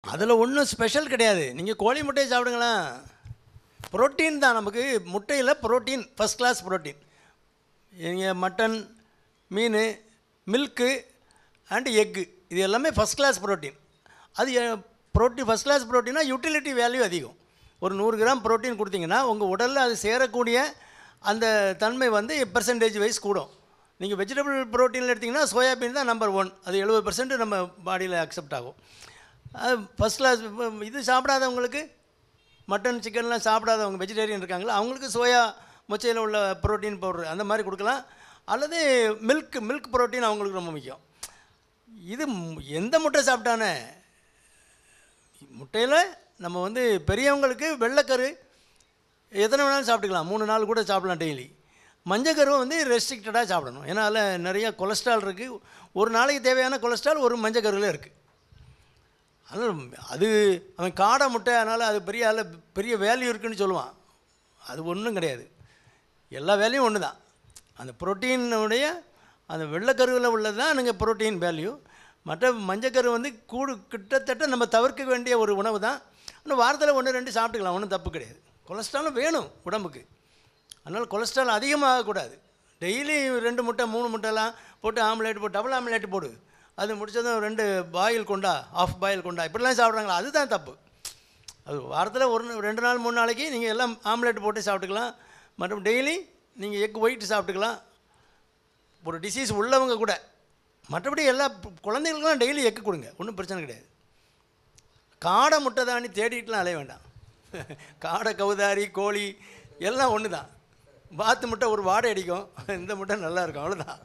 அதில் ஒன்றும் ஸ்பெஷல் கிடையாது. நீங்கள் கோழி முட்டையை சாப்பிடுங்களேன், புரோட்டீன் தான். நமக்கு முட்டையில் புரோட்டீன், ஃபஸ்ட் கிளாஸ் புரோட்டீன். நீங்கள் மட்டன், மீன், மில்க்கு அண்டு எக்கு, இது எல்லாமே ஃபஸ்ட் கிளாஸ் புரோட்டீன். அது புரோட்டீன் ஃபஸ்ட் கிளாஸ் புரோட்டீனா யூட்டிலிட்டி வேல்யூ அதிகம். ஒரு 100 கிராம் புரோட்டீன் கொடுத்தீங்கன்னா உங்கள் உடலில் அது சேரக்கூடிய அந்த தன்மை வந்து பெர்சன்டேஜ் வைஸ் கூடும். நீங்கள் வெஜிடபிள் புரோட்டீனில் எடுத்திங்கன்னா சோயாபீன் தான் நம்பர் 1. அது 70% நம்ம பாடியில் அக்செப்ட் ஆகும். அது ஃபஸ்ட் கிளாஸ். இது சாப்பிடாதவங்களுக்கு, மட்டன் சிக்கன்லாம் சாப்பிடாதவங்க, வெஜிடேரியன் இருக்காங்களா, அவங்களுக்கு சோயா மொச்சையில் உள்ள புரோட்டீன் பவுடர் அந்த மாதிரி கொடுக்கலாம். அல்லது மில்க் புரோட்டீன் அவங்களுக்கு ரொம்ப முக்கியம். இது எந்த முட்டை சாப்பிட்டானே, முட்டையில் நம்ம வந்து பெரியவங்களுக்கு வெள்ளைக்கரு எத்தனை வேணாலும் சாப்பிட்டுக்கலாம், 3 நாள் கூட சாப்பிடலாம் டெய்லி. மஞ்சக்கருவை வந்து ரெஸ்ட்ரிக்டடாக சாப்பிடணும், ஏன்னா அதில் நிறைய கொலஸ்ட்ரால் இருக்குது. ஒரு நாளைக்கு தேவையான கொலஸ்ட்ரால் ஒரு மஞ்சக்கருவில் இருக்குது. அதனால் அது அவன் காடை முட்டை, அதனால் அது பெரிய வேல்யூ இருக்குதுன்னு சொல்லுவான். அது ஒன்றும் கிடையாது. எல்லா வேல்யூம் ஒன்று தான். அந்த புரோட்டீனுடைய அந்த வெள்ளைக்கருவில் உள்ளது தான் நீங்கள் புரோட்டீன் வேல்யூ. மற்ற மஞ்சக்கரு வந்து கிட்டத்தட்ட நம்ம தவிர்க்க வேண்டிய ஒரு உணவு தான். ஆனால் வாரத்தில் 1-2 சாப்பிட்டுக்கலாம், ஒன்றும் தப்பு கிடையாது. கொலஸ்ட்ராலும் வேணும் உடம்புக்கு. அதனால் கொலஸ்ட்ரால் அதிகமாகக்கூடாது. டெய்லி 2 முட்டை 3 முட்டைலாம் போட்டு ஆம்லேட் போட்டு டபுள் ஆம்லேட் போடு, அது முடித்ததும் 2 பாயில் கொண்டா, ஆஃப் பாயில் கொண்டா, இப்படிலாம் சாப்பிட்றாங்களா, அதுதான் தப்பு. அது வாரத்தில் 2 நாள் 3 நாளைக்கு நீங்கள் எல்லாம் ஆம்லேட் போட்டு சாப்பிட்டுக்கலாம். மற்றும் டெய்லி நீங்கள் எக் ஒயிட் சாப்பிட்டுக்கலாம், ஒரு டிசீஸ் உள்ளவங்க கூட. மற்றபடி எல்லா குழந்தைகளுக்கெல்லாம் டெய்லி எக்கு கொடுங்க, ஒன்றும் பிரச்சனை கிடையாது. காடை முட்டை தானே தேடிட்டுலாம் அலைய வேண்டாம். காடை, கவுதாரி, கோழி எல்லாம் ஒன்று தான். வாத்து முட்டை ஒரு வாடை அடிக்கும், இந்த முட்டை நல்லா இருக்கும், அவ்வளோதான்.